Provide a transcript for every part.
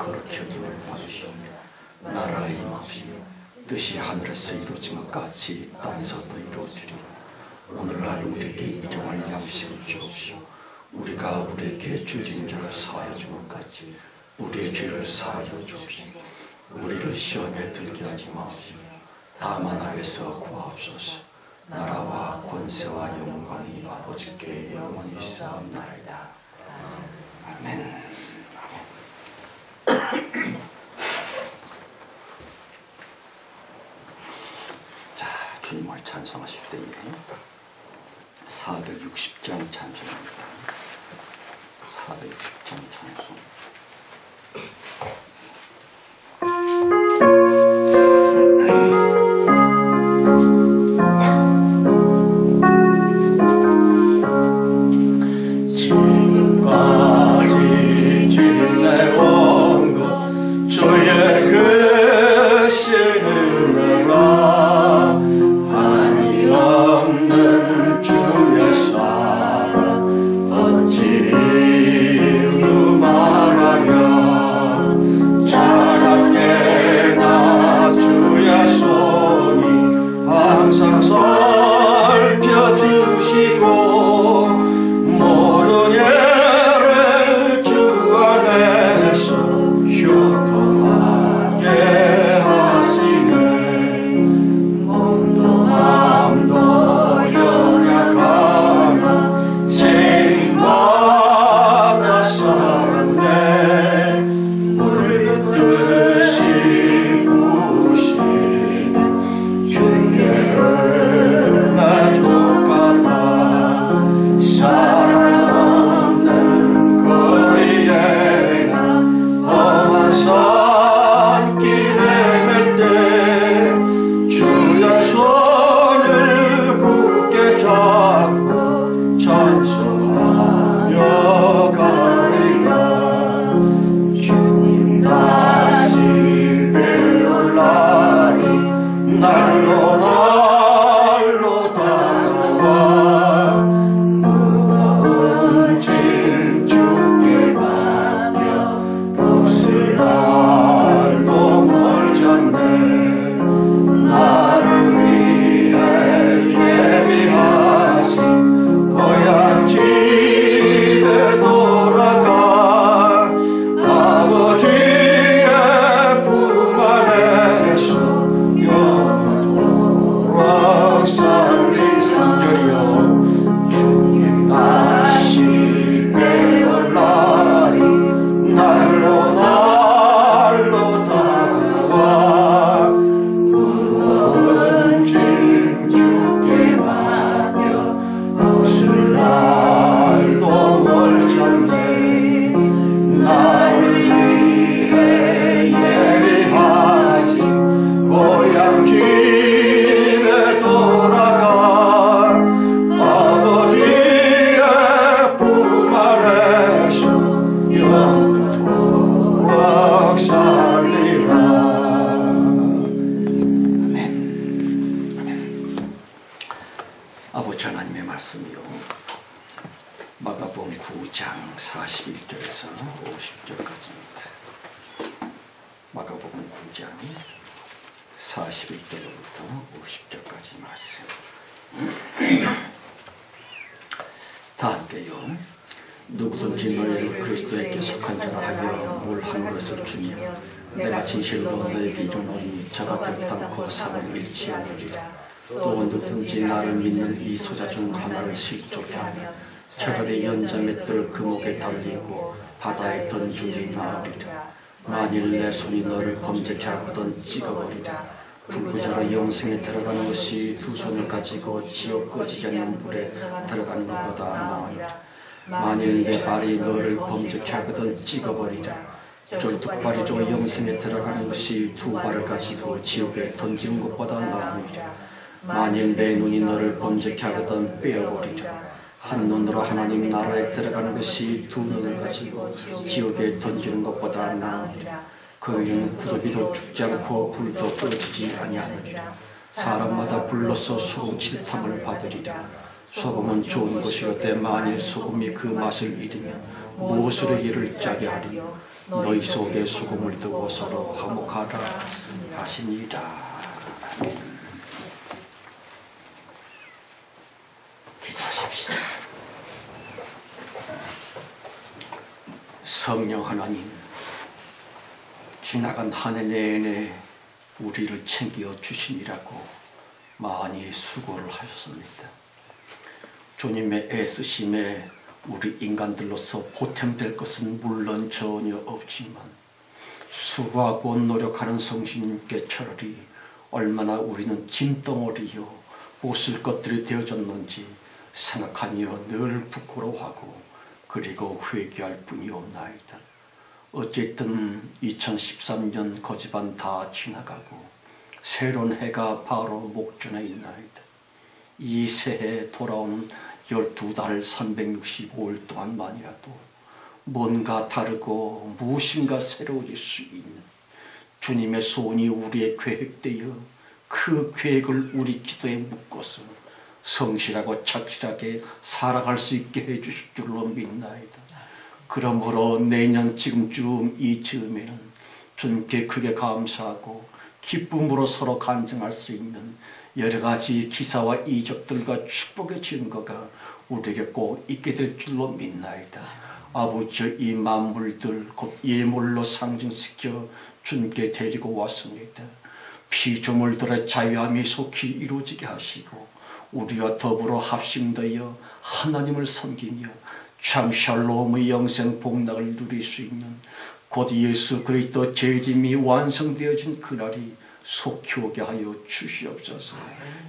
거룩혀짐을 받으시오며 나라가 임하시며 뜻이 하늘에서 이루어진 것 같이 땅에서도 이루어지리라. 오늘날 우리에게 일용할 양식을 주옵시오. 우리가 우리에게 죄진 자를 사하여 준 것 같이 우리의 죄를 사하여 주옵시오. 우리를 시험에 들게 하지 마옵시오. 다만 악에서 구하옵소서. 나라와 권세와 영광이 아버지께 영원히 있사옵나이다. 아멘. 자, 주님을 찬송하실 때에 460장 찬송입니다. 460장 찬송. 아버지 하나님의 말씀이요, 마가복음 9장 41절에서 50절까지입니다. 마가복음 9장 41절부터 50절까지 말씀. 다 함께요. 누구든지 너희를 그리스도에게 속한 자라 하여 뭘 한 것을 주며 내가 진실로 너희에게 이르노니 저가 결단코 상을 잃지 않으리라. 또 누구든지 나를 믿는 이 소자 중 하나를 실족해 하면 차라리 연자 맷돌 금옥에 달리고 바다에 던주니 나으리라. 만일 내 손이 너를 범죄케 하거든 찍어버리라. 불구자로 영생에 들어가는 것이 두 손을 가지고 지옥 꺼지지 않는 불에 들어가는 것보다 나으리라. 만일 내 발이 너를 범죄케 하거든 찍어버리라. 쫄뚝발이로 영생에 들어가는 것이 두 발을 가지고 지옥에 던지는 것보다 나으리라. 만일 내 눈이 너를 범죄케 하거든 빼어버리라. 한 눈으로 하나님 나라에 들어가는 것이 두 눈을 가지고 지옥에 던지는 것보다 나으리라. 거기는 구더기도 죽지 않고 불도 꺼지지 아니하느니라. 사람마다 불로서 소금 치듯함을 받으리라. 소금은 좋은 것이로되 만일 소금이 그 맛을 잃으면 무엇으로 이를 짜게 하리요. 너희 속에 수금을 두고 서로 화목하라 하시니라. 기도하십시다. 성령 하나님, 지나간 한 해 내내 우리를 챙겨 주시니라고 많이 수고를 하셨습니다. 주님의 애쓰심에 우리 인간들로서 보탬될 것은 물론 전혀 없지만 수고하고 노력하는 성신님께 차라리 얼마나 우리는 짐덩어리요 못쓸 것들이 되어졌는지 생각하며 늘 부끄러워하고 그리고 회개할 뿐이옵나이다. 어쨌든 2013년 거지반 다 지나가고 새로운 해가 바로 목전에 있나이다. 이 새해 돌아오는 12달 365일 동안만이라도 뭔가 다르고 무엇인가 새로워질 수 있는 주님의 소원이 우리의 계획되어 그 계획을 우리 기도에 묶어서 성실하고 착실하게 살아갈 수 있게 해주실 줄로 믿나이다. 그러므로 내년 지금쯤 이즈음에는 주님께 크게 감사하고 기쁨으로 서로 간증할 수 있는 여러 가지 기사와 이적들과 축복의 증거가 우리에게 꼭 있게 될 줄로 믿나이다. 아버지, 이 만물들 곧 예물로 상징시켜 주님께 데리고 왔습니다. 피조물들의 자유함이 속히 이루어지게 하시고 우리와 더불어 합심되어 하나님을 섬기며 참 샬롬의 영생 복락을 누릴 수 있는 곧 예수 그리스도 재림이 완성되어진 그날이 속히 오게 하여 주시옵소서.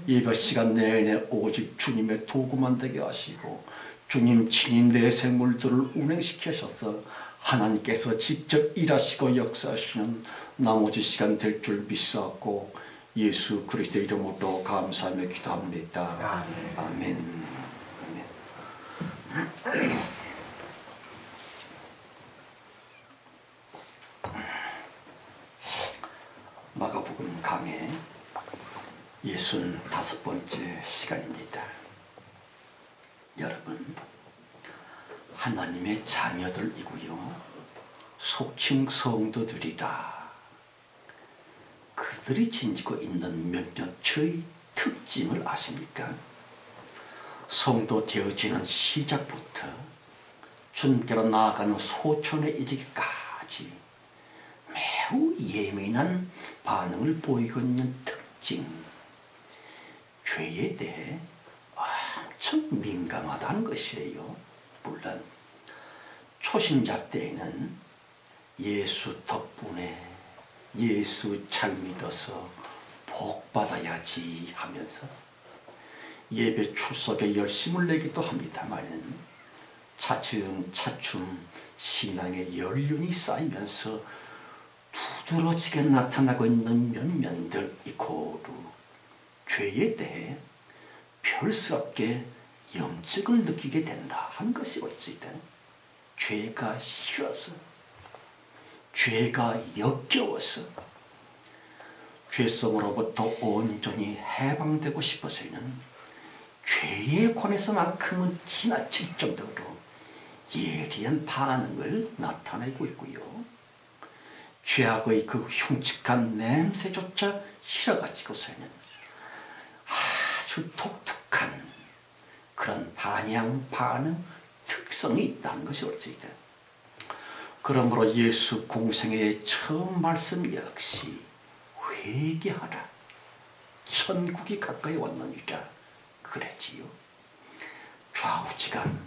예배 시간 내내 오직 주님의 도구만 되게 하시고 주님 친히 내 생물들을 운행시키셔서 하나님께서 직접 일하시고 역사하시는 나머지 시간 될 줄 믿사옵고 예수 그리스도 이름으로 감사하며 기도합니다. 아멘. 마가복음 강해 65번째 시간입니다. 여러분, 하나님의 자녀들이고요, 속칭 성도들이라. 그들이 지니고 있는 몇몇의 특징을 아십니까? 성도 되어지는 시작부터 주님께로 나아가는 소천에 이르기까지 매우 예민한 반응을 보이고 있는 특징, 죄에 대해 엄청 민감하다는 것이에요. 물론 초신자 때에는 예수 덕분에 예수 잘 믿어서 복 받아야지 하면서 예배 출석에 열심을 내기도 합니다만 차츰차츰 신앙의 연륜이 쌓이면서 두드러지게 나타나고 있는 면면들 이코르 죄에 대해 별스럽게 염증을 느끼게 된다 하는 것이 어찌다. 죄가 싫어서, 죄가 역겨워서, 죄성으로부터 온전히 해방되고 싶어서는 죄에 관해서만큼은 지나칠 정도로 예리한 반응을 나타내고 있고요. 죄악의 그 흉측한 냄새조차 싫어가지고서는 아주 독특한 그런 반향, 반응, 특성이 있다는 것이 어찌다. 그러므로 예수 공생애의 처음 말씀 역시 회개하라, 천국이 가까이 왔느니라 그랬지요. 좌우지간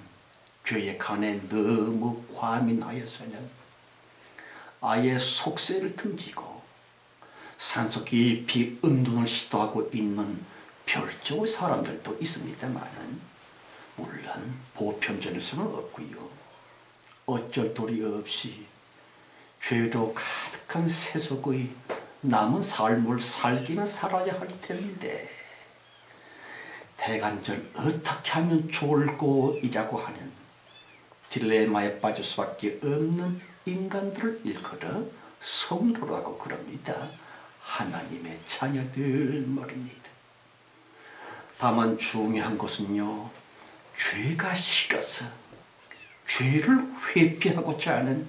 죄의 간에 너무 과민하여서는 아예 속세를 틈지고 산속 깊이 은둔을 시도하고 있는 별종의 사람들도 있습니다만 물론 보편전에서는 없고요. 어쩔 도리 없이 죄로 가득한 세속의 남은 삶을 살기는 살아야 할 텐데 대간절 어떻게 하면 좋을꼬이라고 하는 딜레마에 빠질 수밖에 없는 인간들을 일컬어 성도라고 그럽니다. 하나님의 자녀들 말입니다. 다만 중요한 것은요, 죄가 싫어서 죄를 회피하고자 하는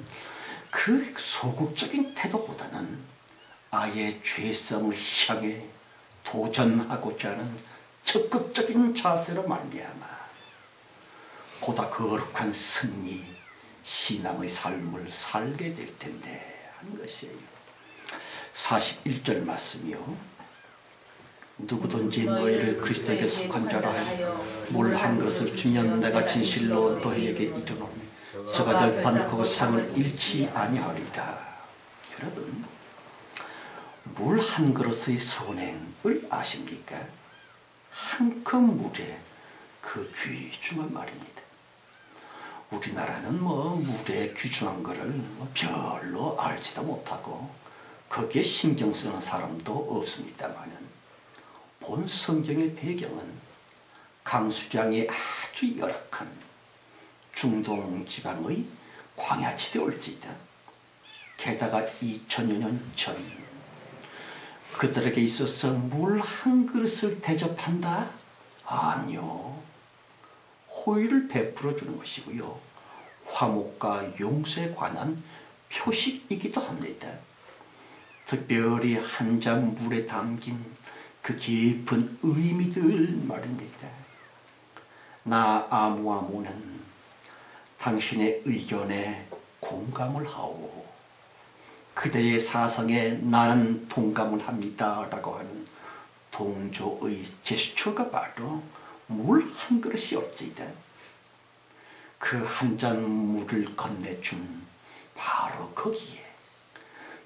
그 소극적인 태도보다는 아예 죄성을 향해 도전하고자 하는 적극적인 자세로 말미암아 보다 거룩한 승리, 신앙의 삶을 살게 될 텐데 하는 것이에요. 41절 말씀이요. 누구든지 너희를 그리스도에게 속한 자라 하여 물 한 그릇을 주면 내가 진실로 너희에게 이르노니 저가 결단코 상을 잃지 아니하리라. 여러분, 물 한 그릇의 선행을 아십니까? 한 컵 물에 그 귀중한 말입니다. 우리나라는 물에 귀중한 것을 별로 알지도 못하고 거기에 신경 쓰는 사람도 없습니다만은 본 성경의 배경은 강수량이 아주 열악한 중동 지방의 광야지대일지이다. 게다가 2000여 년 전 그들에게 있어서 물 한 그릇을 대접한다? 아니요. 호의를 베풀어 주는 것이고요. 화목과 용서에 관한 표식이기도 합니다. 특별히 한 잔 물에 담긴 그 깊은 의미들 말입니다. 나 아무아무는 당신의 의견에 공감을 하오. 그대의 사상에 나는 동감을 합니다. 라고 하는 동조의 제스처가 바로 물 한 그릇이었지다. 그 한 잔 물을 건네준 바로 거기에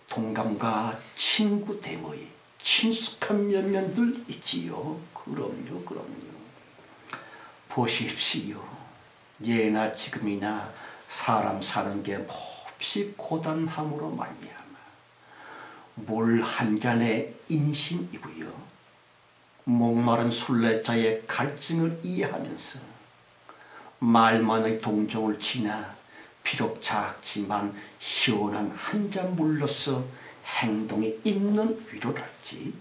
동감과 친구됨의 친숙한 면면들 있지요. 그럼요. 보십시오. 예나 지금이나 사람 사는 게 몹시 고단함으로 말미암아 물 한 잔의 인심이고요. 목마른 순례자의 갈증을 이해하면서 말만의 동정을 지나 비록 작지만 시원한 한 잔 물로서 행동이 있는 위로랄지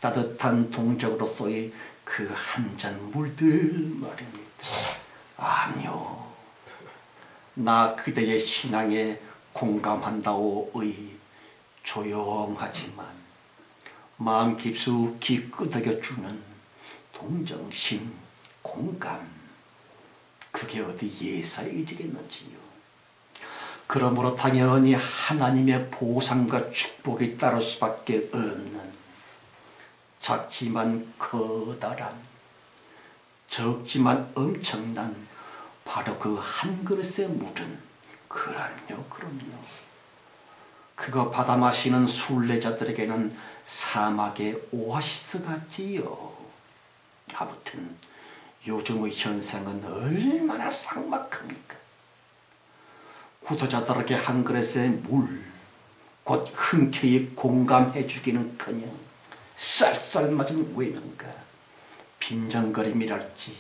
따뜻한 동정으로서의 그 한 잔 물들 말입니다. 아니요. 나 그대의 신앙에 공감한다오의 조용하지만 마음 깊숙이 끄덕여주는 동정심, 공감, 그게 어디 예사에 이르겠는지요. 그러므로 당연히 하나님의 보상과 축복이 따를 수밖에 없는 작지만 커다란, 적지만 엄청난 바로 그 한 그릇의 물은 그럼요. 그거 받아 마시는 순례자들에게는 사막의 오아시스 같지요. 아무튼 요즘의 현상은 얼마나 삭막합니까? 구도자들에게 한 그릇의 물, 곧 흔쾌히 공감해주기는커녕 쌀쌀맞은 외면과 빈정거림이랄지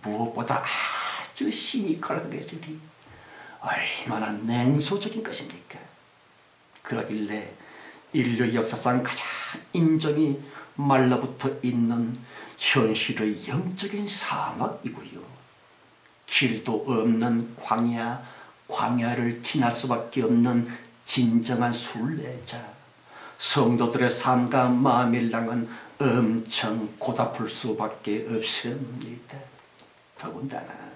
무엇보다 아주 시니컬하게 주리 얼마나 냉소적인 것입니까? 그러길래 인류 역사상 가장 인정이 말라붙어 있는 현실의 영적인 사막이고요. 길도 없는 광야를 지날 수밖에 없는 진정한 순례자, 성도들의 삶과 마음의 랑은 엄청 고달플 수밖에 없습니다. 더군다나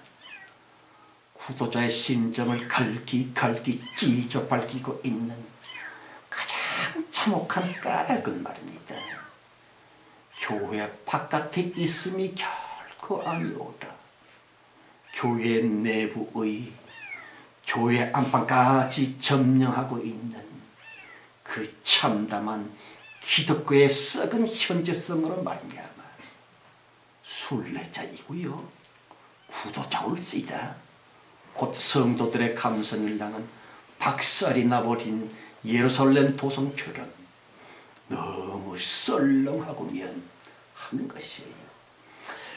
구도자의 심정을 갈기갈기 찢어 밝히고 있는 가장 참혹한 까닭은 말입니다. 교회 바깥에 있음이 결코 아니오라. 교회 내부의 교회 안방까지 점령하고 있는 그 참담한 기독교의 썩은 현재성으로 말미암아 순례자이고요. 구도자올지이다. 곧 성도들의 감성을 향한 박살이 나버린 예루살렘 도성처럼 너무 썰렁하고면 하는 것이에요.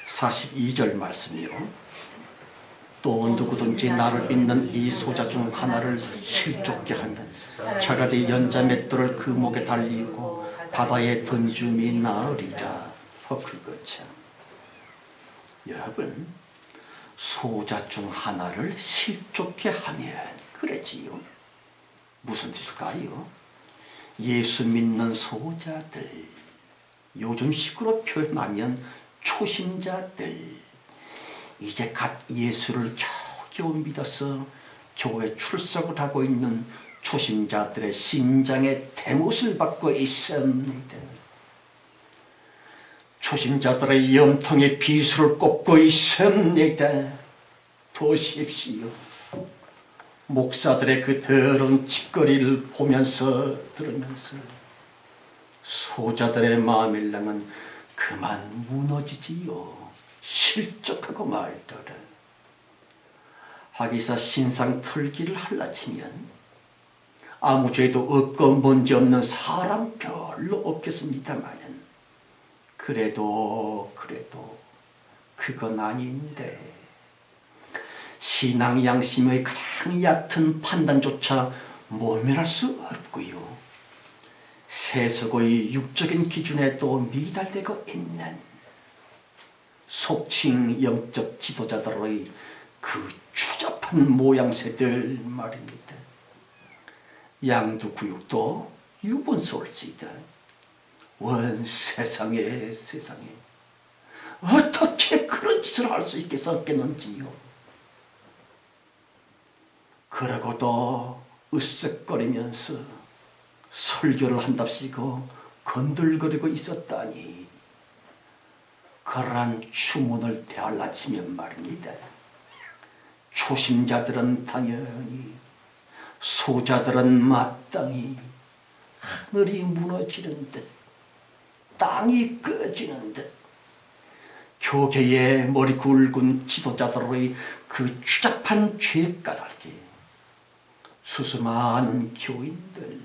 42절 말씀이요. 또 누구든지 나를 믿는 이 소자 중 하나를 실족게 하면 차라리 연자 맷돌을 그 목에 달리고 바다에 던줌이 나으리라. 그거 참. 여러분, 소자 중 하나를 실족게 하면 그랬지요. 무슨 뜻일까요? 예수 믿는 소자들, 요즘식으로 표현하면 초신자들, 이제 갓 예수를 겨우겨우 믿어서 교회 출석을 하고 있는 초신자들의 심장의 대못을 받고 있습니다. 초신자들의 염통의 비수를 꼽고 있습니다. 보십시오. 목사들의 그 더러운 짓거리를 보면서 들으면서 소자들의 마음일랑은 그만 무너지지요. 실족하고 말더라. 하기사 신상 털기를 할라치면 아무 죄도 없고 문제 없는 사람 별로 없겠습니다마는 그래도 그건 아닌데 신앙 양심의 가장 얕은 판단조차 모면할 수 없고요. 세속의 육적인 기준에 또 미달되고 있는 속칭 영적 지도자들의 그 추잡한 모양새들 말입니다. 양두구육도 유분솔지이다. 원 세상에 어떻게 그런 짓을 할 수 있겠었겠는지요. 그러고도 으쓱거리면서 설교를 한답시고 건들거리고 있었다니 그러한 추문을 되알라치면 말입니다. 초심자들은 당연히, 소자들은 마땅히 하늘이 무너지는 듯 땅이 꺼지는 듯 교계의 머리 굵은 지도자들의 그 추잡한 죄까닭에 수수많은 교인들,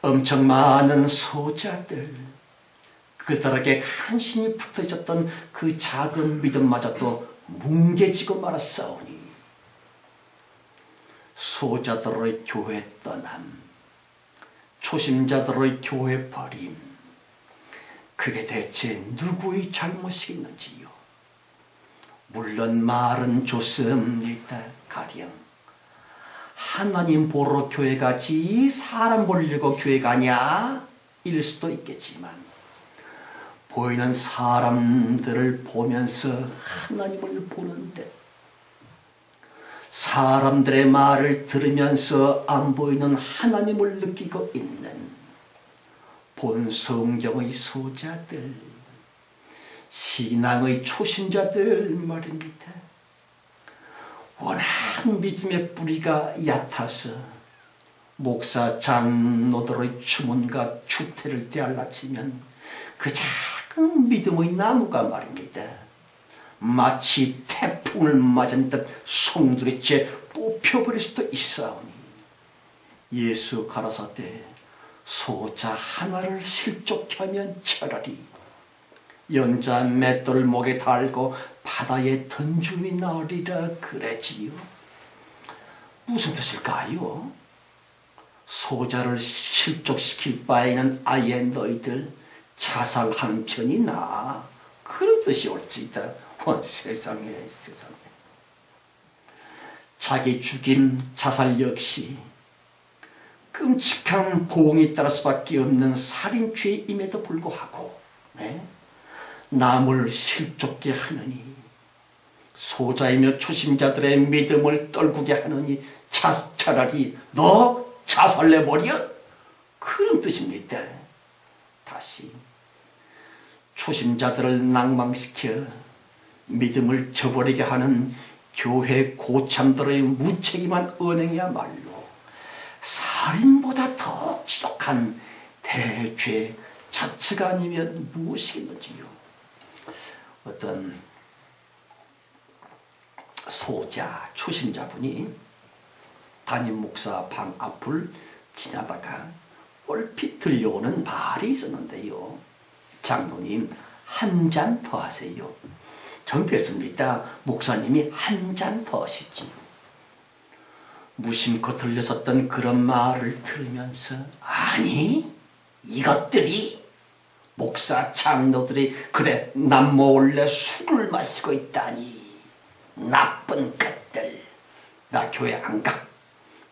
엄청 많은 소자들, 그들에게 간신히 붙어 있었던 그 작은 믿음마저도 뭉개지고 말았사오니 소자들의 교회 떠남, 초심자들의 교회 버림, 그게 대체 누구의 잘못이겠는지요. 물론 말은 좋습니다. 가령 하나님 보러 교회 가지 사람 보려고 교회 가냐? 일 수도 있겠지만 보이는 사람들을 보면서 하나님을 보는 듯, 사람들의 말을 들으면서 안 보이는 하나님을 느끼고 있는 본 성경의 소자들, 신앙의 초신자들 말입니다. 워낙 믿음의 뿌리가 얕아서 목사 장로들의 추문과 추태를 되알라치면 그 작은 믿음의 나무가 말입니다. 마치 태풍을 맞은 듯 송두리째 뽑혀버릴 수도 있사오니 예수 가라사대 소자 하나를 실족케 하면 차라리 연자 맷돌을 목에 달고 바다에 던줌이 나으리라 그랬지요. 무슨 뜻일까요? 소자를 실족시킬 바에는 아예 너희들 자살하는 편이 나아, 그런 뜻이 올지이다. 세상에. 자기 죽임, 자살 역시 끔찍한 보응이 따를 수밖에 없는 살인죄임에도 불구하고 남을 실족게 하느니, 소자이며 초심자들의 믿음을 떨구게 하느니 차라리 너 자살내버려, 그런 뜻입니다. 다시 초심자들을 낭망시켜 믿음을 저버리게 하는 교회 고참들의 무책임한 언행이야말로 살인보다 더 지독한 대죄 자체가 아니면 무엇이겠는지요. 어떤 소자, 초심자분이 담임 목사 방 앞을 지나다가 얼핏 들려오는 말이 있었는데요. 장로님, 한 잔 더 하세요. 전 됐습니다. 목사님이 한 잔 더 하시지요. 무심코 들려섰던 그런 말을 들으면서, 아니, 이것들이 목사 장로들이 그래 남몰래 술을 마시고 있다니, 나쁜 것들. 나 교회 안 가,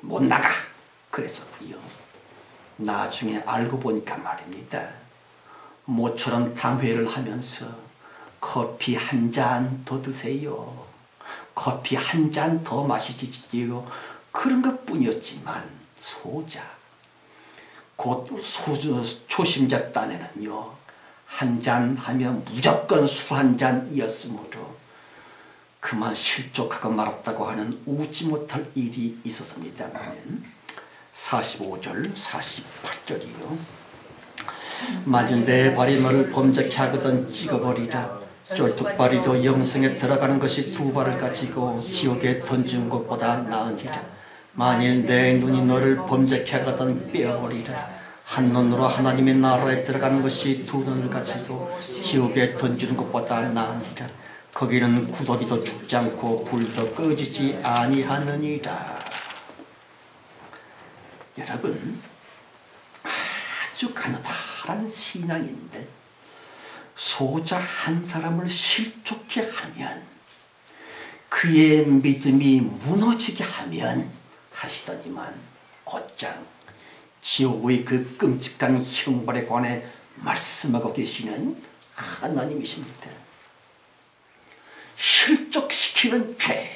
못 나가, 그랬었고요. 나중에 알고 보니까 말입니다. 모처럼 당회를 하면서 커피 한 잔 더 드세요. 커피 한 잔 더 마시지요. 그런 것뿐이었지만 소자, 곧 초심자 딴에는요. 한 잔 하면 무조건 술 한 잔이었으므로 그만 실족하고 말았다고 하는 웃지 못할 일이 있었습니다만 45절 48절이요. 만일 내 발이 너를 범죄케 하거든 찍어버리라. 쫄뚝발이도 영생에 들어가는 것이 두 발을 가지고 지옥에 던지는 것보다 나으니라. 만일 내 눈이 너를 범죄케 하거든 빼어버리라. 한 눈으로 하나님의 나라에 들어가는 것이 두 눈을 가지고 지옥에 던지는 것보다 나으니라. 거기는 구더기도 죽지 않고 불도 꺼지지 아니하느니라. 여러분, 아주 가느다란 신앙인데 소자 한 사람을 실족케 하면, 그의 믿음이 무너지게 하면 하시더니만 곧장 지옥의 그 끔찍한 형벌에 관해 말씀하고 계시는 하나님이십니다. 실족시키는 죄,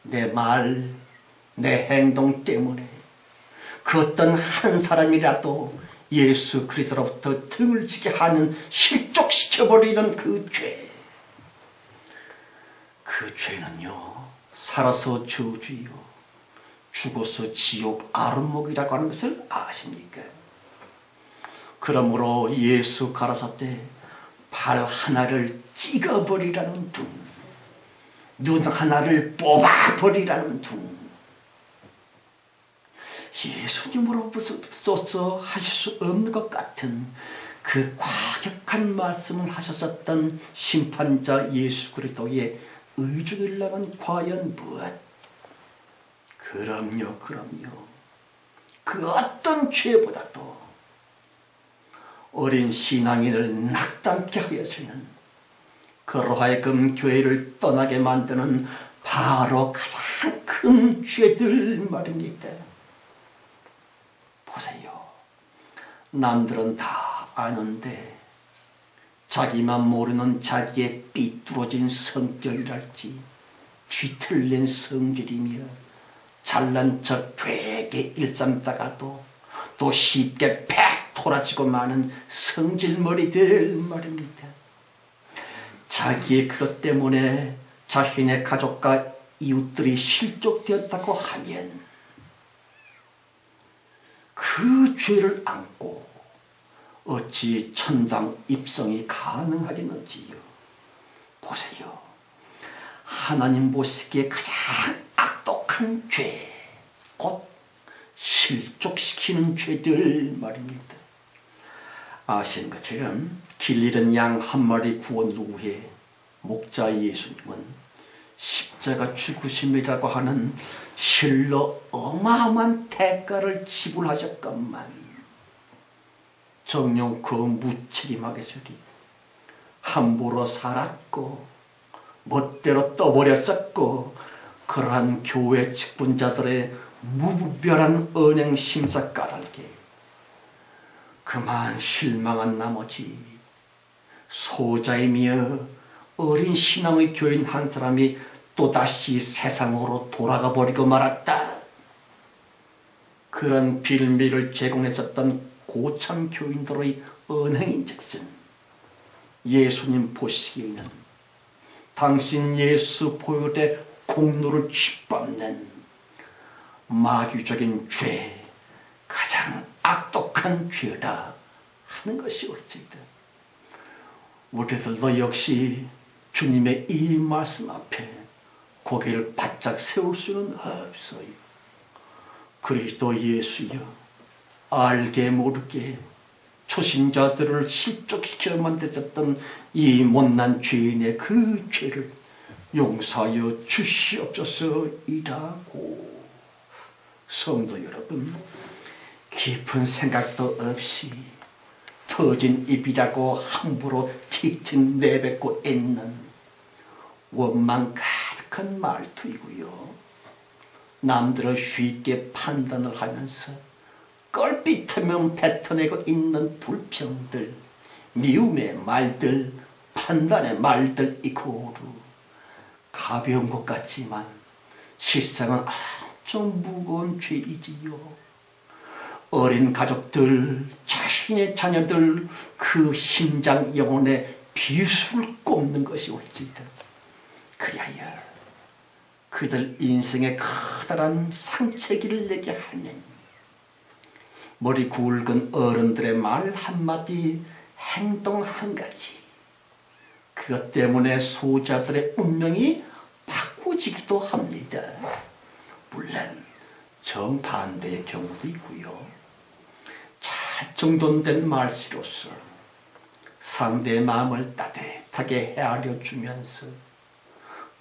내 말, 내 행동 때문에 그 어떤 한 사람이라도 예수 그리스도로부터 등을 지게 하는 실족시켜버리는 그 죄, 그 죄는요, 살아서 저주요, 죽어서 지옥 아름목이라고 하는 것을 아십니까? 그러므로 예수 가라사대 발 하나를 찍어버리라는 둥, 눈 하나를 뽑아버리라는 둥, 예수님으로부터 하실 수 없는 것 같은 그 과격한 말씀을 하셨었던 심판자 예수 그리스도의 의중이라면 과연 무엇? 그럼요. 그 어떤 죄보다도 어린 신앙인을 낙담케 하여주는, 그러하여금 교회를 떠나게 만드는 바로 가장 큰 죄들 말입니다. 보세요. 남들은 다 아는데 자기만 모르는 자기의 삐뚤어진 성격이랄지 뒤틀린 성질이며 잘난 척 되게 일삼다가도 또 쉽게 팩 돌아지고 마는 성질머리들 말입니다. 자기의 그것 때문에 자신의 가족과 이웃들이 실족되었다고 하면 그 죄를 안고 어찌 천당 입성이 가능하겠는지요. 보세요. 하나님 보시기에 가장 악독한 죄, 곧 실족시키는 죄들 말입니다. 아시는 것처럼 길 잃은 양 한 마리 구원 후에 목자 예수님은 십자가 죽으심이라고 하는 실로 어마어마한 대가를 지불하셨건만 정녕 그 무책임하게 저리 함부로 살았고 멋대로 떠버렸었고, 그러한 교회 직분자들의 무분별한 언행 심사 까닭에 그만 실망한 나머지 소자이며 어린 신앙의 교인 한 사람이 또다시 세상으로 돌아가 버리고 말았다. 그런 빌미를 제공했었던 고참 교인들의 언행인즉슨 예수님 보시기에는 당신 예수 보혈의 공로를 짓밟는 마귀적인 죄, 가장 악독한 죄다 하는 것이 옳습니다. 우리들도 역시 주님의 이 말씀 앞에 고개를 바짝 세울 수는 없어요. 그리스도 예수여, 알게 모르게 초신자들을 실족시켜만 됐었던 이 못난 죄인의 그 죄를 용서하여 주시옵소서이라고. 성도 여러분, 깊은 생각도 없이 터진 입이라고 함부로 틱틱 내뱉고 있는 원망 가득한 말투이고요. 남들을 쉽게 판단을 하면서 껄핏하면 뱉어내고 있는 불평들, 미움의 말들, 판단의 말들 이고루 가벼운 것 같지만 실상은 아주 무거운 죄이지요. 어린 가족들, 자신의 자녀들 그 심장 영혼에 비수를 꼽는 것이 올지다. 그리하여 그들 인생에 커다란 상처기를 내게 하는 머리 굵은 어른들의 말 한마디, 행동 한 가지, 그것 때문에 소자들의 운명이 바꾸지기도 합니다. 물론 정반대의 경우도 있고요. 잘 정돈된 말씨로서 상대의 마음을 따뜻하게 헤아려주면서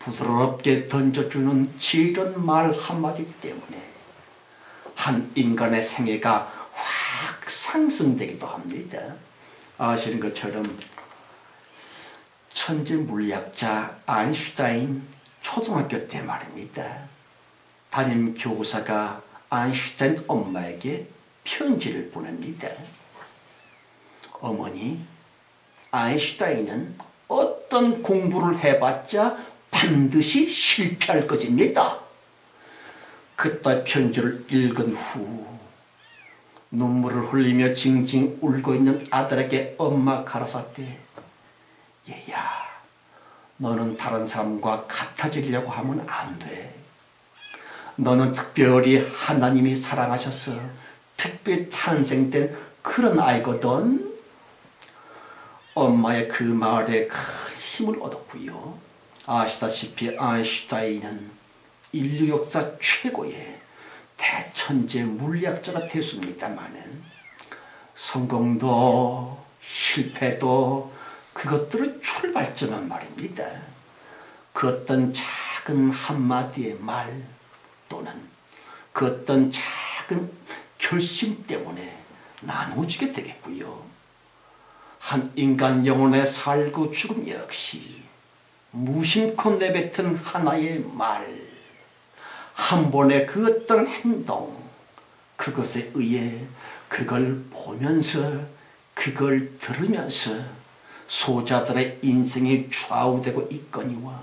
부드럽게 던져주는 지런 말 한마디 때문에 한 인간의 생애가 확 상승되기도 합니다. 아시는 것처럼 천재 물리학자 아인슈타인 초등학교 때 말입니다. 담임 교사가 아인슈타인 엄마에게 편지를 보냅니다. 어머니, 아인슈타인은 어떤 공부를 해봤자 반드시 실패할 것입니다. 그따 편지를 읽은 후 눈물을 흘리며 징징 울고 있는 아들에게 엄마 가라사대, 얘야, 너는 다른 사람과 같아지려고 하면 안 돼. 너는 특별히 하나님이 사랑하셔서 특별히 탄생된 그런 아이거든. 엄마의 그 말에 큰 힘을 얻었고요. 아시다시피 아인슈타인은 인류 역사 최고의 대천재 물리학자가 됐습니다마는 성공도 실패도 그것들은 출발점은 말입니다. 그 어떤 작은 한마디의 말 또는 그 어떤 작은 결심 때문에 나누어지게 되겠고요. 한 인간 영혼의 살고 죽음 역시 무심코 내뱉은 하나의 말, 한 번의 그 어떤 행동, 그것에 의해 그걸 보면서 그걸 들으면서 소자들의 인생이 좌우되고 있거니와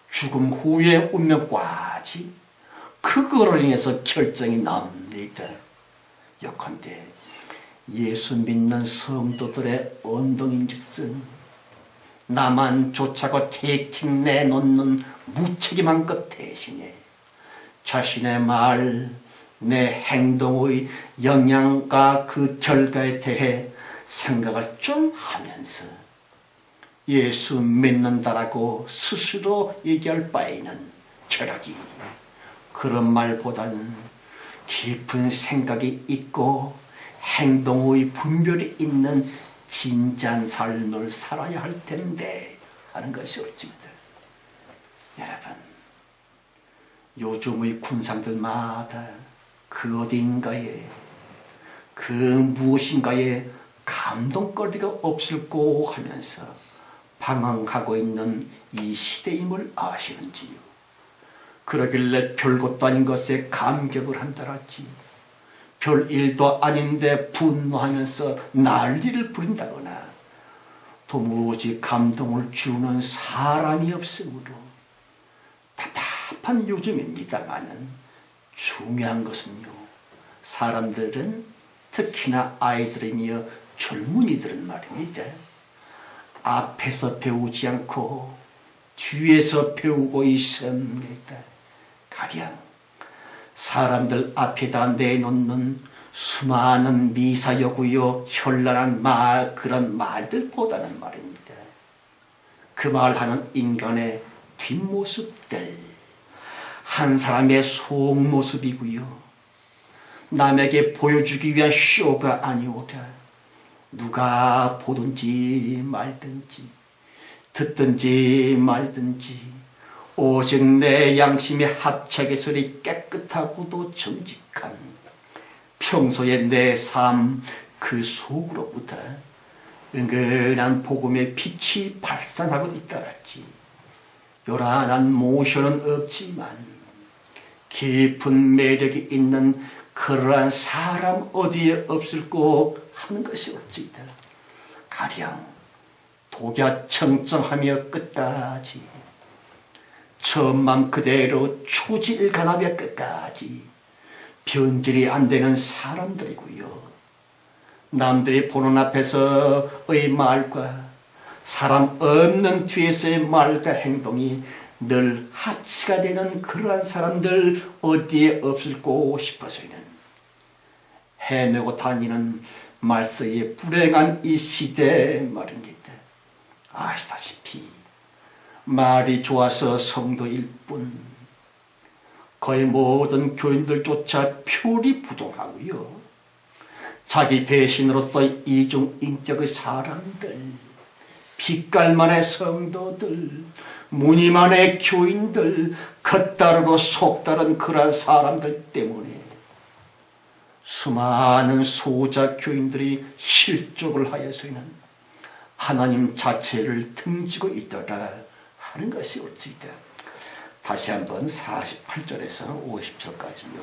죽음 후의 운명까지 그거로 인해서 결정이 납니다. 예컨대 예수 믿는 성도들의 언동인즉슨 나만 쫓아고 대팅 내놓는 무책임한 것 대신에 자신의 말, 내 행동의 영향과 그 결과에 대해 생각을 좀 하면서 예수 믿는다라고 스스로 얘기할 바에는 철학이 그런 말보다는 깊은 생각이 있고 행동의 분별이 있는 진지한 삶을 살아야 할 텐데 하는 것이 옳습니다. 여러분, 요즘의 군상들마다 그 어딘가에 그 무엇인가에 감동거리가 없을꼬 하면서 방황하고 있는 이 시대임을 아시는지요? 그러길래 별것도 아닌 것에 감격을 한다랄지 별일도 아닌데 분노하면서 난리를 부린다거나 도무지 감동을 주는 사람이 없으므로 답답한 요즘입니다마는 중요한 것은요, 사람들은 특히나 아이들이며 젊은이들은 말입니다. 앞에서 배우지 않고 뒤에서 배우고 있습니다. 가령 사람들 앞에다 내놓는 수많은 미사여구요 현란한 말, 그런 말들보다는 말입니다. 그 말하는 인간의 뒷모습들, 한 사람의 속모습이고요. 남에게 보여주기 위한 쇼가 아니오라. 누가 보든지 말든지 듣든지 말든지 오직 내 양심의 합착의설이 깨끗하고도 정직한 평소의 내 삶 그 속으로부터 은근한 복음의 빛이 발산하고 있다랄지 요란한 모션은 없지만 깊은 매력이 있는 그러한 사람 어디에 없을꼬 하는 것이 없지이다. 가령 독야 청정하며 끝까지, 처음만 그대로 초질간하며 끝까지 변질이 안 되는 사람들이고요. 남들이 보는 앞에서의 말과 사람 없는 뒤에서의 말과 행동이 늘 합치가 되는 그러한 사람들 어디에 없을꼬 싶어서는 헤매고 다니는 말세에 불행한 이 시대 말입니다. 아시다시피 말이 좋아서 성도일 뿐 거의 모든 교인들조차 표리부동하고요. 자기 배신으로서 이중인격의 사람들, 빛깔만의 성도들, 무늬만의 교인들, 겉다르고 속다른 그러한 사람들 때문에 수많은 소자 교인들이 실족을 하여서는 하나님 자체를 등지고 있더라 하는 것이 옳지이다. 다시 한번 48절에서 50절까지요.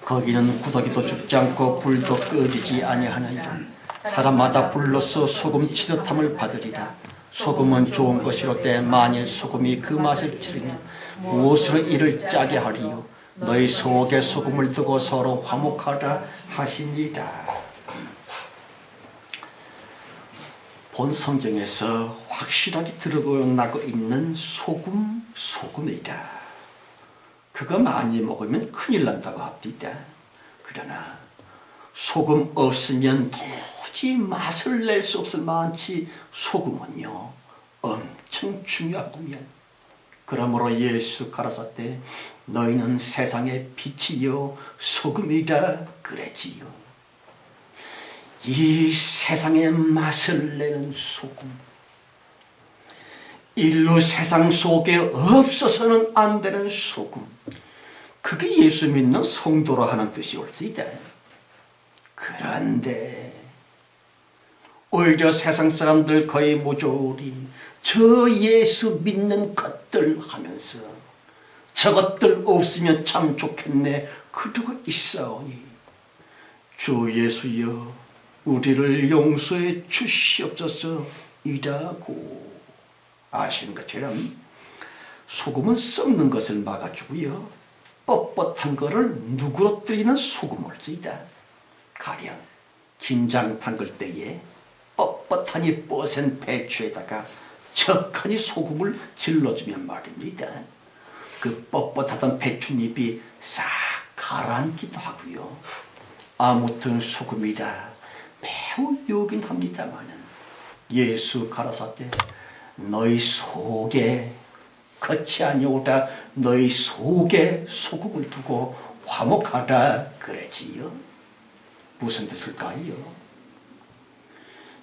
거기는 구더기도 죽지 않고 불도 꺼지지 아니하느니라. 사람마다 불로써 소금 치듯함을 받으리라. 소금은 좋은 것이로되 만일 소금이 그 맛을 치르면 무엇으로 이를 짜게 하리요. 너희 속에 소금을 두고 서로 화목하라 하시니라. 본 성경에서 확실하게 드러나고 있는 소금이다. 그거 많이 먹으면 큰일 난다고 합니다. 그러나 소금 없으면 도저히 맛을 낼 수 없을 만치 소금은요 엄청 중요하구며. 그러므로 예수 가라사대 너희는 세상의 빛이요 소금이다 그랬지요. 이 세상의 맛을 내는 소금, 인류 세상 속에 없어서는 안 되는 소금, 그게 예수 믿는 성도로 하는 뜻이 옳지이다. 그런데 오히려 세상 사람들 거의 모조리 저 예수 믿는 것들 하면서 저것들 없으면 참 좋겠네 그러고 있사오니 주 예수여 우리를 용서해 주시옵소서 이라고. 아시는 것처럼 소금은 썩는 것을 막아주고요, 뻣뻣한 것을 누그러뜨리는 소금을 쓰이다. 가령 김장 담글 때에 뻣뻣하니 뻗은 배추에다가 척하니 소금을 질러주면 말입니다. 그 뻣뻣하던 배춧잎이 싹 가라앉기도 하고요. 아무튼 소금이라 매우 요긴 합니다마는 예수 가라사대 너희 속에 겉이 아니오다 너희 속에 소금을 두고 화목하라 그랬지요. 무슨 뜻일까요?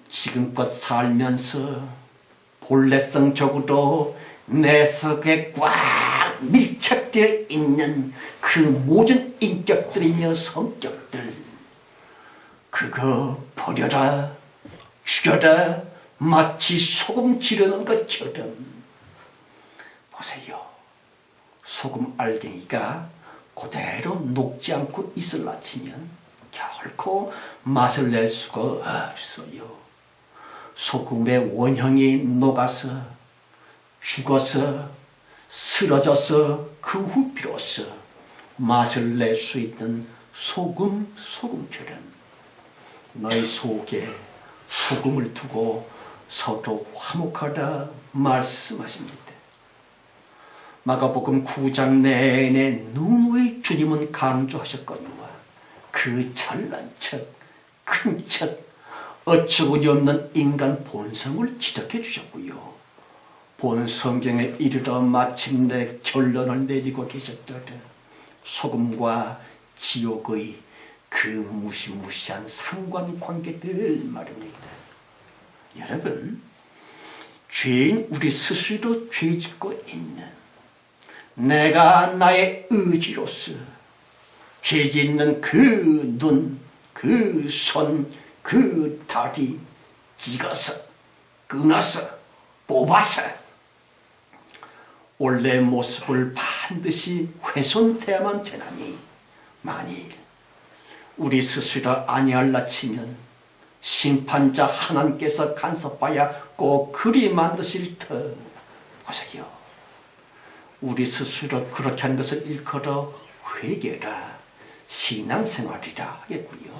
지금껏 살면서 본래성적으로 내 속에 꽉 밀착되어 있는 그 모든 인격들이며 성격들, 그거 버려라, 죽여라, 마치 소금 지르는 것처럼. 보세요. 소금 알갱이가 그대로 녹지 않고 있을라 치면 결코 맛을 낼 수가 없어요. 소금의 원형이 녹아서 죽어서 쓰러져서 그 후 비로소 맛을 낼 수 있는 소금처럼 너희 속에 소금을 두고 서로 화목하라 말씀하십니다. 마가복음 9장 내내 누누이 주님은 강조하셨거니와 그 잘난 척, 큰 척, 어처구니 없는 인간 본성을 지적해 주셨고요. 본 성경에 이르러 마침내 결론을 내리고 계셨더라. 소금과 지옥의 그 무시무시한 상관관계들 말입니다. 여러분, 죄인 우리 스스로 죄짓고 있는 내가 나의 의지로서 죄짓는 그 눈, 그 손, 그 다리 찍어서 끊어서 뽑아서 원래 모습을 반드시 훼손되어야만 되나니 만일 우리 스스로 아니할라 치면 심판자 하나님께서 간섭하여 꼭 그리 만드실 터. 보세요. 우리 스스로 그렇게 하는 것을 일컬어 회개라, 신앙생활이라 하겠고요.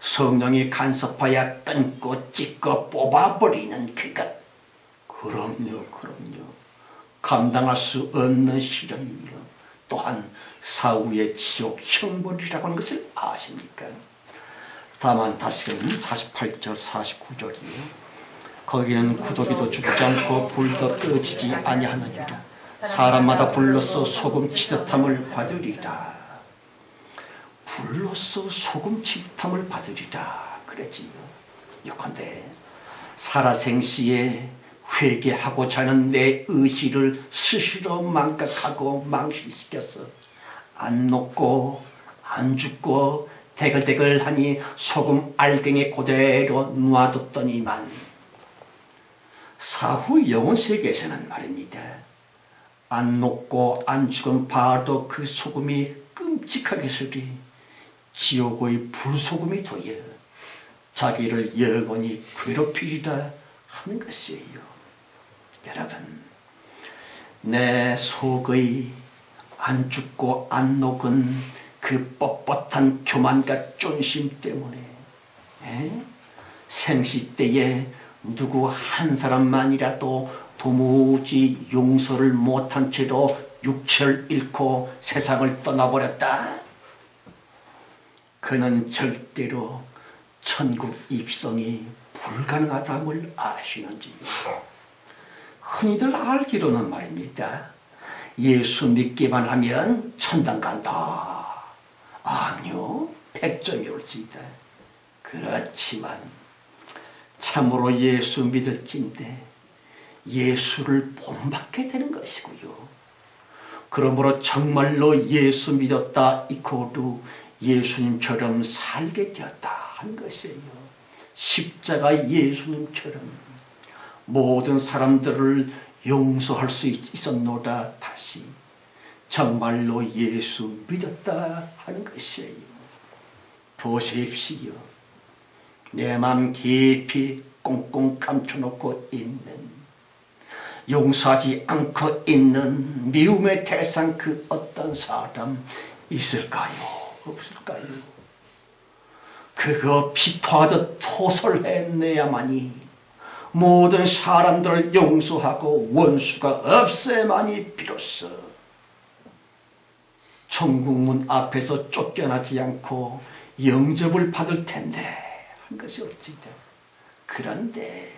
성령이 간섭하여 끊고 찢고 뽑아버리는 그것. 그럼요. 감당할 수 없는 시련이며 또한 사후의 지옥 형벌이라고 하는 것을 아십니까? 다만 다시금 48절 49절이에요. 거기는 구더기도 죽지 않고 불도 꺼지지 아니하느니라. 사람마다 불로서 소금 치듯함을 받으리라. 불로서 소금 치듯함을 받으리라 그랬지요. 요컨대 살아생시에 회개하고자 하는 내 의지를 스스로 망각하고 망실시켜서 안 녹고 안 죽고 대글대글하니 소금 알갱이 그대로 놔뒀더니만 사후 영혼세계에서는 말입니다. 안 녹고 안 죽은 바도 그 소금이 끔찍하게 소리 지옥의 불소금이 되어 자기를 영원히 괴롭히리라 하는 것이에요. 여러분, 내 속의 안 죽고 안 녹은 그 뻣뻣한 교만과 쫀심 때문에 생시 때에 누구 한 사람만이라도 도무지 용서를 못한 채로 육체를 잃고 세상을 떠나버렸다. 그는 절대로 천국 입성이 불가능하다는 아시는지요? 흔히들 알기로는 말입니다. 예수 믿기만 하면 천당 간다. 아니요, 100점이 올지이다. 그렇지만 참으로 예수 믿을진데 예수를 본받게 되는 것이고요. 그러므로 정말로 예수 믿었다 이코도 예수님처럼 살게 되었다 하는 것이에요. 십자가 예수님처럼 모든 사람들을 용서할 수 있었노라. 다시 정말로 예수 믿었다 하는 것이에요. 보십시오. 내 맘 깊이 꽁꽁 감춰놓고 있는, 용서하지 않고 있는 미움의 대상 그 어떤 사람 있을까요? 없을까요? 그거 비토하듯 토설해내야만이 모든 사람들을 용서하고 원수가 없애만이 비로소 천국문 앞에서 쫓겨나지 않고 영접을 받을 텐데 한 것이 없지다. 그런데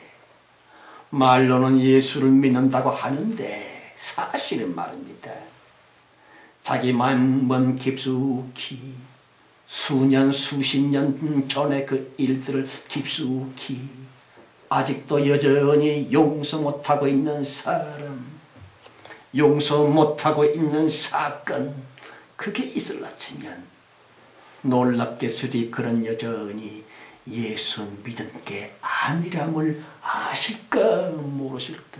말로는 예수를 믿는다고 하는데 사실은 말입니다. 자기 마음은 깊숙이 수년 수십 년 전의 그 일들을 깊숙이 아직도 여전히 용서 못하고 있는 사람, 용서 못하고 있는 사건, 그게 있을라 치면 놀랍게서리 그런 여전히 예수 믿은 게 아니람을 아실까 모르실까?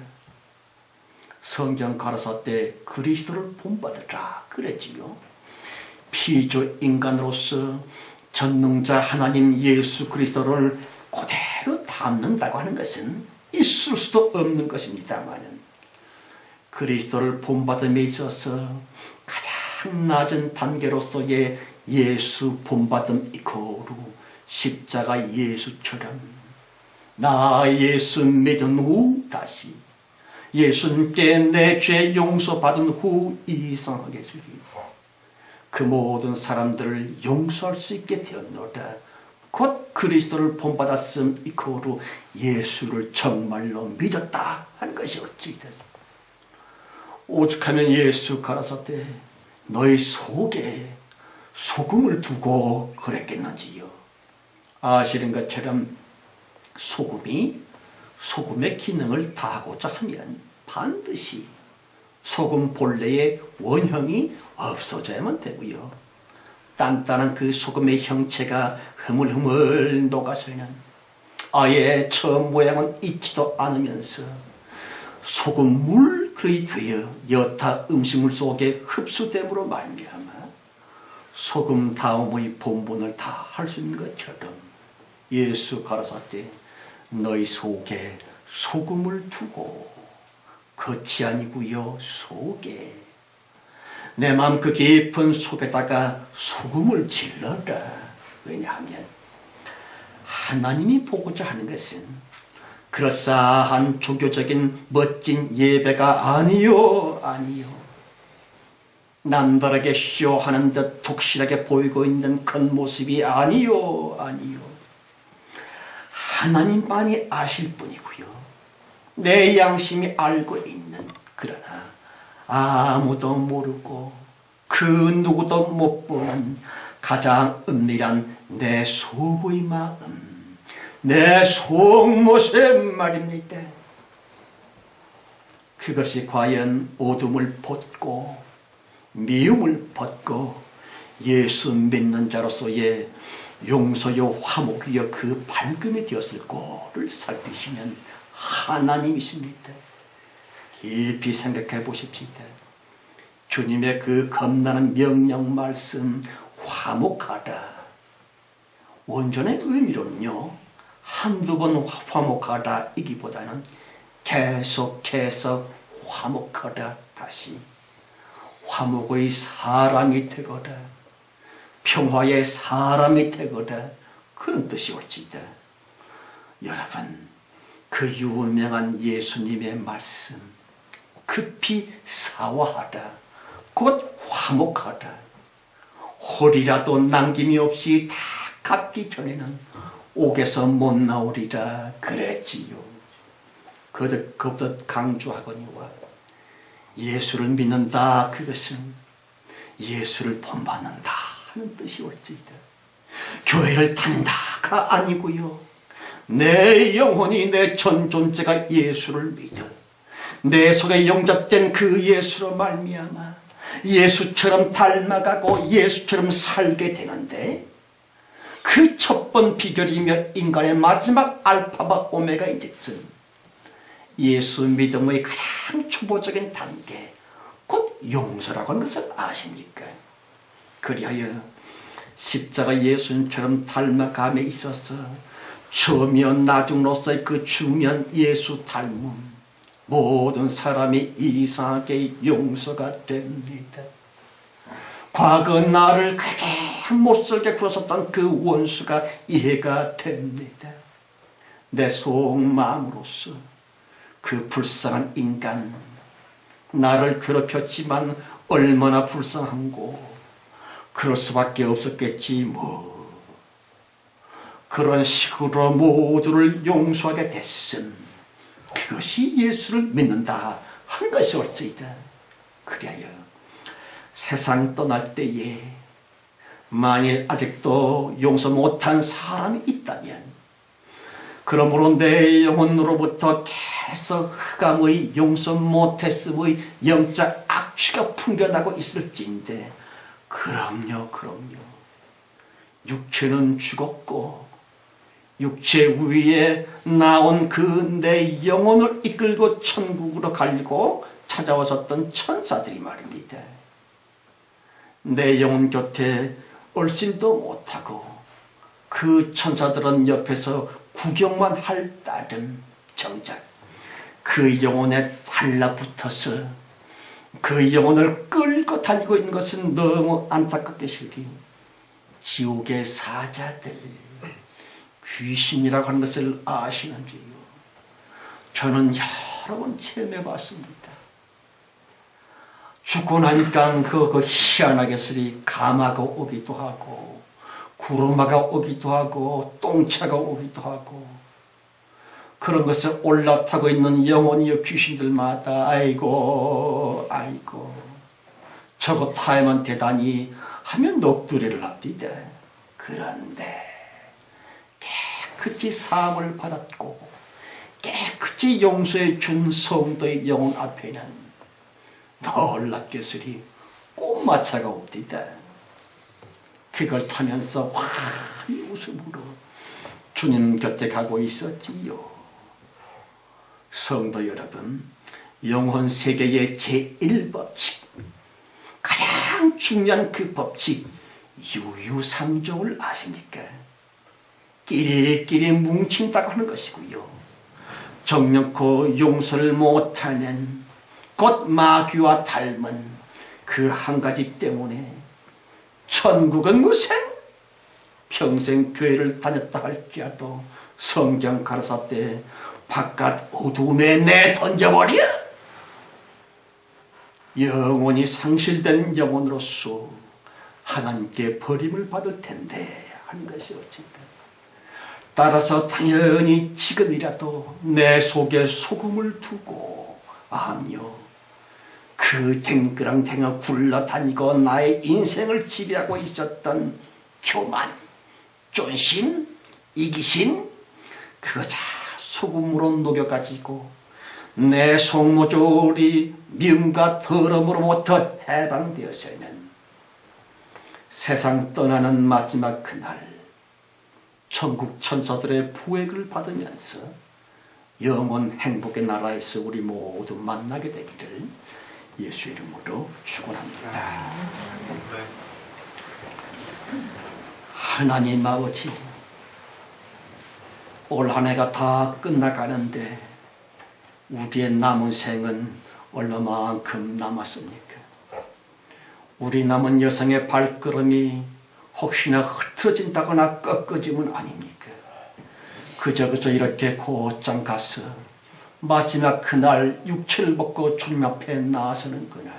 성경 가라사대 그리스도를 본받으라 그랬지요. 피조 인간으로서 전능자 하나님 예수 그리스도를 그대로 담는다고 하는 것은 있을 수도 없는 것입니다만 그리스도를 본받음에 있어서 가장 낮은 단계로서의 예수 본받음 이코로 십자가 예수처럼 나 예수 믿은 후 다시 예수님께 내 죄 용서받은 후 이상하게 주리 그 모든 사람들을 용서할 수 있게 되었노라. 곧 그리스도를 본받았음 이코로 예수를 정말로 믿었다 하는 것이 어찌되리. 오죽하면 예수 가라사대 너희 속에 소금을 두고 그랬겠는지요. 아시는 것처럼 소금의 기능을 다하고자 하면 반드시 소금 본래의 원형이 없어져야만 되고요. 단단한 그 소금의 형체가 흐물흐물 녹아서는 아예 처음 모양은 잊지도 않으면서 소금물 그리 되어 여타 음식물 속에 흡수됨으로 말미암아 소금 다음의 본분을 다 할 수 있는 것처럼 예수 가라사대 너희 속에 소금을 두고 겉이 아니고요 속에 내 마음 그 깊은 속에다가 소금을 질러라. 왜냐하면 하나님이 보고자 하는 것은 그럴싸한 종교적인 멋진 예배가 아니요. 남다르게 쇼하는 듯 독실하게 보이고 있는 겉모습이 아니요. 하나님만이 아실 뿐이고요. 내 양심이 알고 있는 그러나 아무도 모르고 그 누구도 못 보는 가장 은밀한 내 속의 마음, 내 속모습 말입니다. 그것이 과연 어둠을 벗고 미움을 벗고 예수 믿는 자로서의 용서요 화목이요 그 밝음이 되었을꼬를 살피시면 하나님이십니다. 깊이 생각해 보십시다. 주님의 그 겁나는 명령 말씀 화목하다. 원전의 의미로는요. 한두 번 화목하다 이기보다는 계속해서 화목하다. 다시 화목의 사람이 되거라. 평화의 사람이 되거라. 그런 뜻이 올지이다. 여러분 그 유명한 예수님의 말씀 급히 사화하라. 곧 화목하라. 홀이라도 남김이 없이 다 갚기 전에는 옥에서 못 나오리라 그랬지요. 그것 강조하거니와 예수를 믿는다 그것은 예수를 본받는다 하는 뜻이 올지이다. 교회를 다닌다가 아니고요. 내 영혼이 내 전 존재가 예수를 믿어 내 속에 영접된 그 예수로 말미암아 예수처럼 닮아가고 예수처럼 살게 되는데 그 첫 번 비결이며 인간의 마지막 알파와 오메가인즉슨 예수 믿음의 가장 초보적인 단계 곧 용서라고 하는 것을 아십니까? 그리하여 십자가 예수님처럼 닮아감에 있어서 처음이요 나중으로서의 그 중요한 예수 닮음 모든 사람이 이상하게 용서가 됩니다. 과거 나를 그렇게 못살게 굴었었던 그 원수가 이해가 됩니다. 내 속마음으로서 그 불쌍한 인간 나를 괴롭혔지만 얼마나 불쌍한고 그럴 수밖에 없었겠지 뭐. 그런 식으로 모두를 용서하게 됐음. 그것이 예수를 믿는다 하는 것이 옳지이다. 그리하여 세상 떠날 때에 만일 아직도 용서 못한 사람이 있다면 그러므로 내 영혼으로부터 계속 흑암의 용서 못했음의 영적 악취가 풍겨나고 있을지인데 그럼요. 육체는 죽었고 육체 위에 나온 그 내 영혼을 이끌고 천국으로 가려고 찾아오셨던 천사들이 말입니다. 내 영혼 곁에 얼씬도 못하고 그 천사들은 옆에서 구경만 할 따름 정작 그 영혼에 달라붙어서 그 영혼을 끌고 다니고 있는 것은 너무 안타깝게 싫기 지옥의 사자들 귀신이라고 하는 것을 아시는지요? 저는 여러 번 체험해 봤습니다. 죽고 나니까 그 희한하게 소리 가마가 오기도 하고 구루마가 오기도 하고 똥차가 오기도 하고 그런 것을 올라타고 있는 영혼이요 귀신들마다 아이고 저거 타야만 되다니 하면 넋두리를 합디다. 그런데 깨끗이 사함을 받았고 깨끗이 용서해 준 성도의 영혼 앞에는 놀랍게서리 꽃마차가 없디다. 그걸 타면서 환히 웃음으로 주님 곁에 가고 있었지요. 성도 여러분, 영혼 세계의 제1법칙, 가장 중요한 그 법칙 유유상종을 아십니까? 끼리끼리 뭉친다고 하는 것이고요. 정령코 용서를 못하는 곧 마귀와 닮은 그 한 가지 때문에 천국은 무생, 평생 교회를 다녔다 할지라도 성경 가르사 때 바깥 어둠에 내던져버려 영원히 상실된 영혼으로서 하나님께 버림을 받을 텐데 하는 것이 어쨌든, 따라서 당연히 지금이라도 내 속에 소금을 두고 아니요, 그 댕그랑댕어 굴러다니고 나의 인생을 지배하고 있었던 교만, 쫀심, 이기심, 그거 다 소금으로 녹여가지고 내 속모조리 미움과 더러움으로부터 해방되어서는 세상 떠나는 마지막 그날 천국 천사들의 부획을 받으면서 영원 행복의 나라에서 우리 모두 만나게 되기를 예수 이름으로 축원합니다. 하나님 아버지, 올 한 해가 다 끝나가는데 우리의 남은 생은 얼마만큼 남았습니까? 우리 남은 여성의 발걸음이 혹시나 흐트러진다거나 꺾어지면 아닙니까? 그저 이렇게 곧장 가서 마지막 그날 육체를 벗고 주님 앞에 나아서는 그날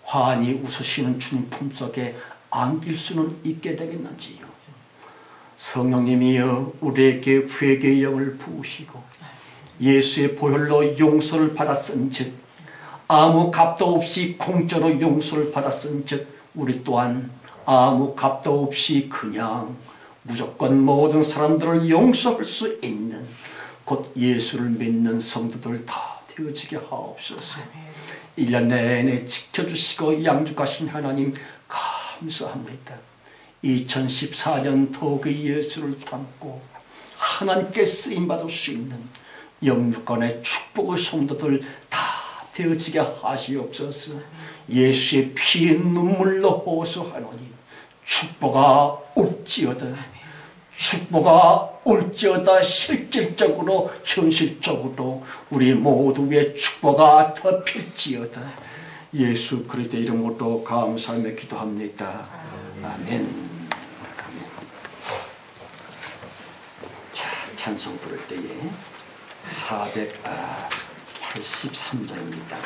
환히 웃으시는 주님 품속에 안길 수는 있게 되겠는지요. 성령님이여 우리에게 회개의 영을 부으시고 예수의 보혈로 용서를 받았은즉, 아무 값도 없이 공짜로 용서를 받았은즉 우리 또한 아무 값도 없이 그냥 무조건 모든 사람들을 용서할 수 있는 곧 예수를 믿는 성도들 다 되어지게 하옵소서. 1년 내내 지켜주시고 양육하신 하나님 감사합니다. 2014년 더그 예수를 담고 하나님께 쓰임받을 수 있는 영육간의 축복의 성도들 다 되어지게 하시옵소서. 예수의 피의 눈물로 호소하노니 축복아 올지어다, 축복아 올지어다. 실질적으로 현실적으로 우리 모두의 축복아 덮일지어다. 예수 그리스도 이름으로 감사하며 기도합니다. 아멘. 자, 찬송 부를 때에 483장입니다.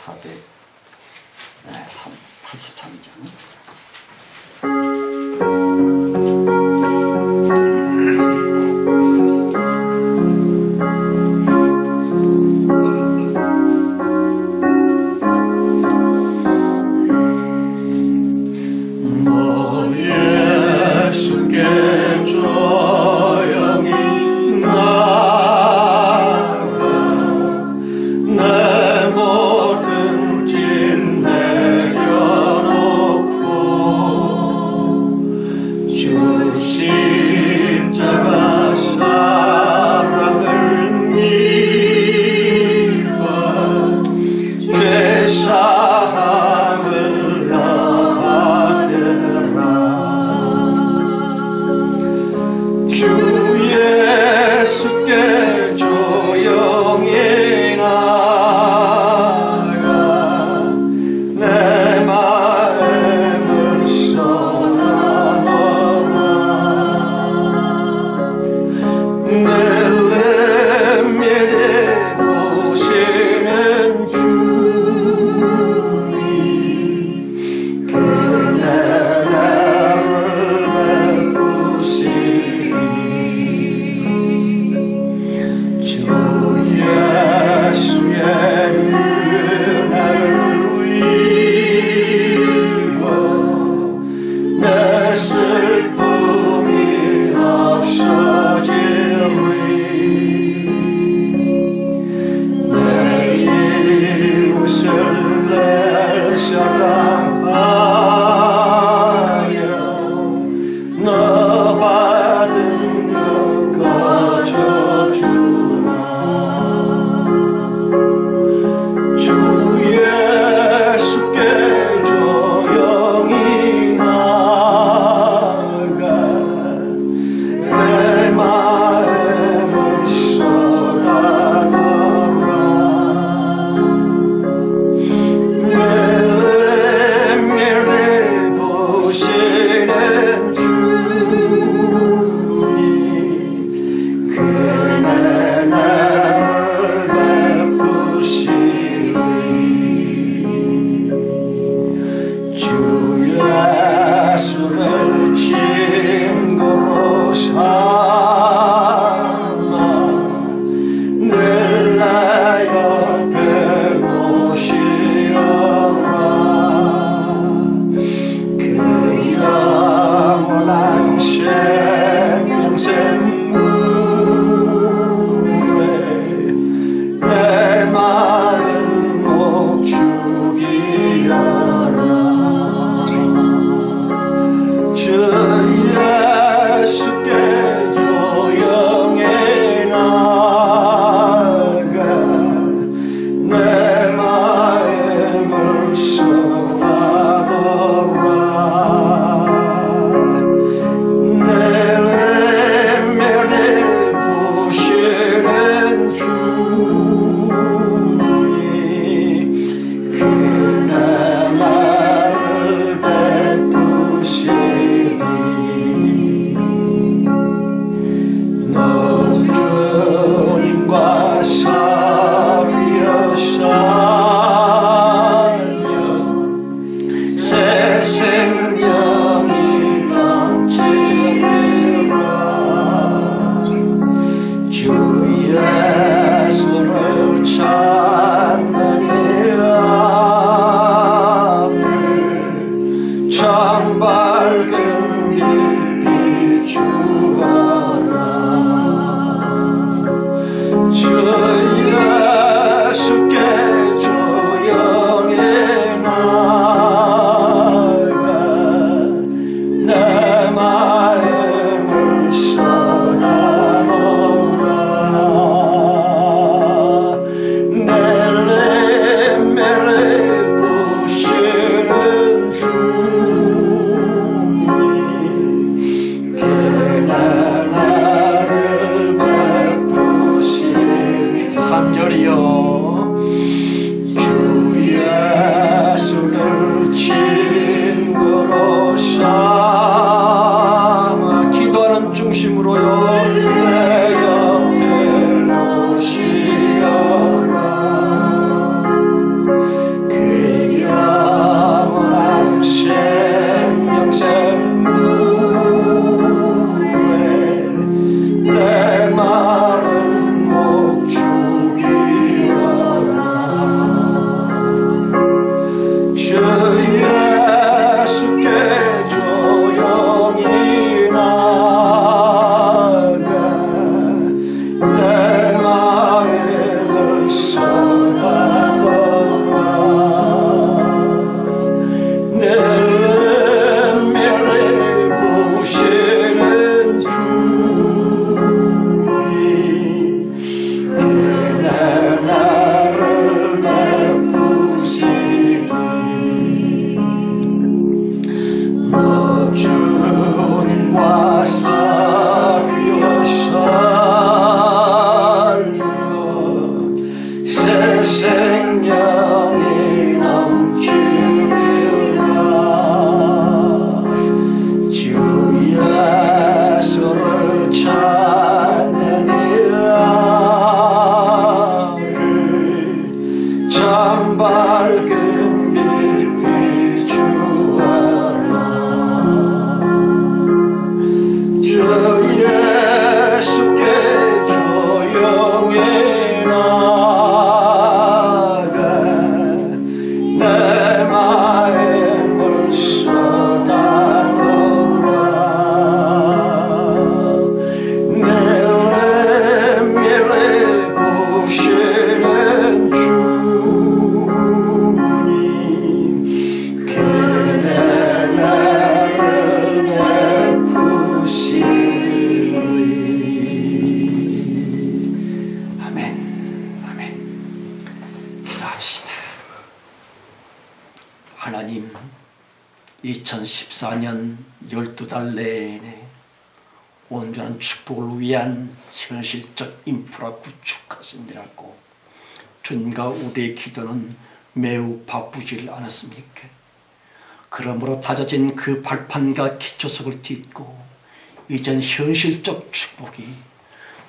483장. 나를 베푸시니 3절이요 주 예수를 친구로 삼아 기도하는 중심으로요 내 옆에 오시어라 그 영원한 생명샘 내 마른 목축이여라 주 예수께 조용히 나가 내 마음을 써가노라 내 은밀히 보시는 나를 베푸시리 너 주님과 사귀어 살려 새 생명이 넘치리라 주 예수를 찾느니라 참 밝은 빛 비추어라 주 예수께 조용히 나가 내 마음을 쏟아놓으라 내 은밀히 보시는 주님 그대 나를 베푸시리 아멘 아멘 기도합시다. 하나님 2014년 12달 내내 온전한 축복을 위한 현실적 인프라 구축하시느라고 주님과 우리의 기도는 매우 바쁘질 않았습니까? 그러므로 다져진 그 발판과 기초석을 딛고 이젠 현실적 축복이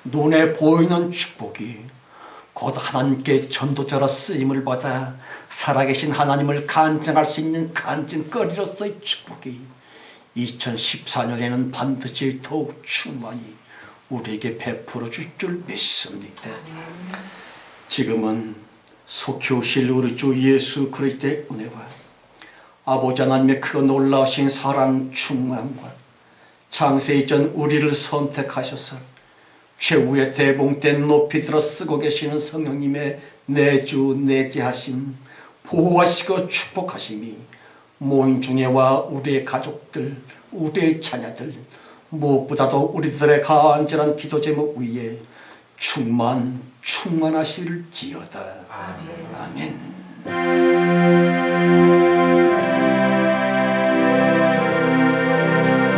눈에 보이는 축복이 곧 하나님께 전도자로 쓰임을 받아 살아계신 하나님을 간증할 수 있는 간증거리로서의 축복이 2014년에는 반드시 더욱 충만히 우리에게 베풀어 줄 줄 믿습니다. 지금은 속히 오실 우리 주 예수 그리스도의 은혜와 아버지 하나님의 그 놀라우신 사랑 충만과 창세 이전 우리를 선택하셔서 최후의 대봉 때 높이 들어 쓰고 계시는 성령님의 내주 내재하심 보호하시고 축복하심이 모인 중에와 우리의 가족들 우리의 자녀들 무엇보다도 우리들의 간절한 기도 제목 위에 충만하실지어다. 아멘. 아멘.